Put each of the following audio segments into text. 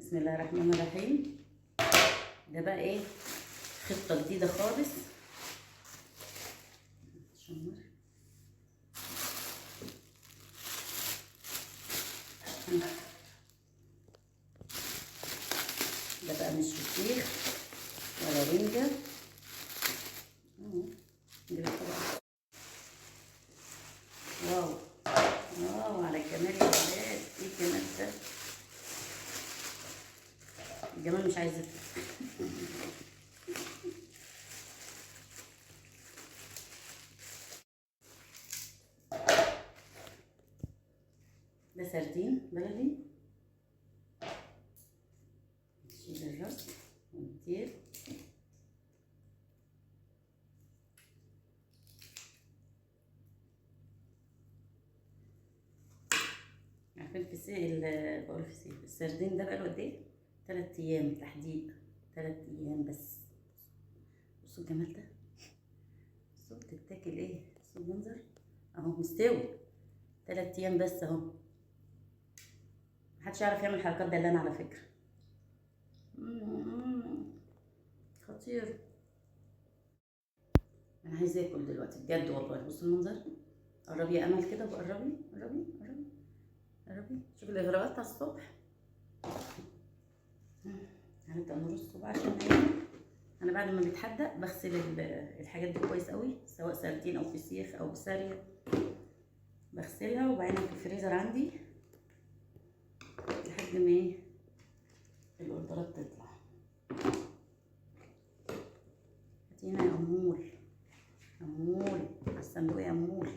بسم الله الرحمن الرحيم. ده بقى ايه؟ خطة جديدة خالص. ده بقى مش فسيخ ولا رنجة. واو واو على الجمال يا ولاد. ايه الجمال ده؟ الجمال مش عايز يطلع. ده سردين بلدي. نشيل الراس وندير. عارفين بقول الفسيخ السردين ده بقاله قد ايه؟ 3 ايام تحديد. 3 ايام بس. بصوا الجمال ده. بصوا بتتاكل ايه؟ بصوا المنظر اهو مستوي. 3 ايام بس اهو. محدش يعرف يعمل الحركات ده الا انا على فكره. خطير. انا عايزه اكل دلوقتي بجد والله. بصوا المنظر. قربي يا امل كده، قربي قربي قربي قربي. شوفي الاغراءات على الصبح. هنبدا نرصه بقى عشان انا بعد ما بيتحدق بغسل الحاجات دي كويس قوي، سواء سردين او فسيخ او بسارية. بغسلها وبعدين في الفريزر عندي لحد ما ايه الاوردرات تطلع. هاتينا يا امول. امول على الصندوق يا امول.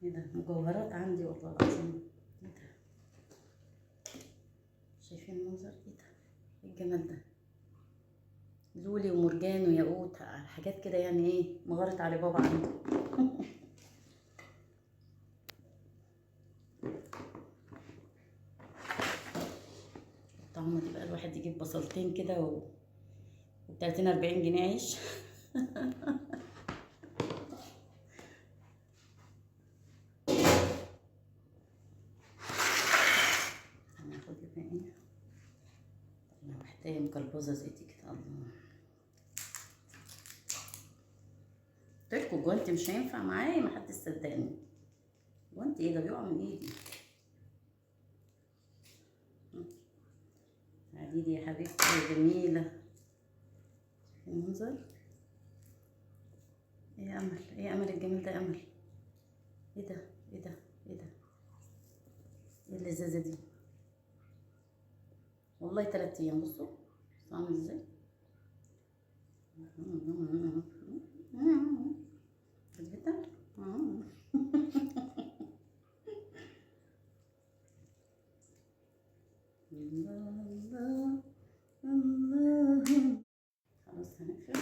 ايه ده؟ مجوهرات عندي والله العظيم. ايه ده؟ شايفين المنظر؟ ايه ده؟ ايه الجمال ده؟ لولي ومرجان وياقوت، حاجات كده يعني ايه مغارة علي بابا عنده. الطعمة دي بقى الواحد يجيب بصلتين كده و 30 40 جنيه عيش. هناخد بقى ايه؟ انا محتاجه مكلبوزه زيتي كده. الله، قلتلكوا الجوانتي مش هينفع معايا، محدش صدقني. جوانتي ايه ده؟ بيقع من ايدي. عديدي يا حبيبتي يا جميله. شوفي المنظر. ايه يا امل؟ ايه يا امل الجمال ده يا امل؟ ايه ده؟ ايه ده؟ ايه ده؟ ايه اللذاذه دي؟ والله 3 ايام. بصوا عامل ازاي. جدا. الله الله. خلاص هنقفل.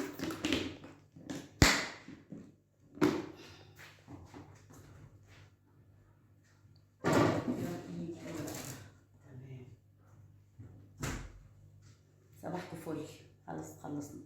صباحكم فل. خلاص خلصنا.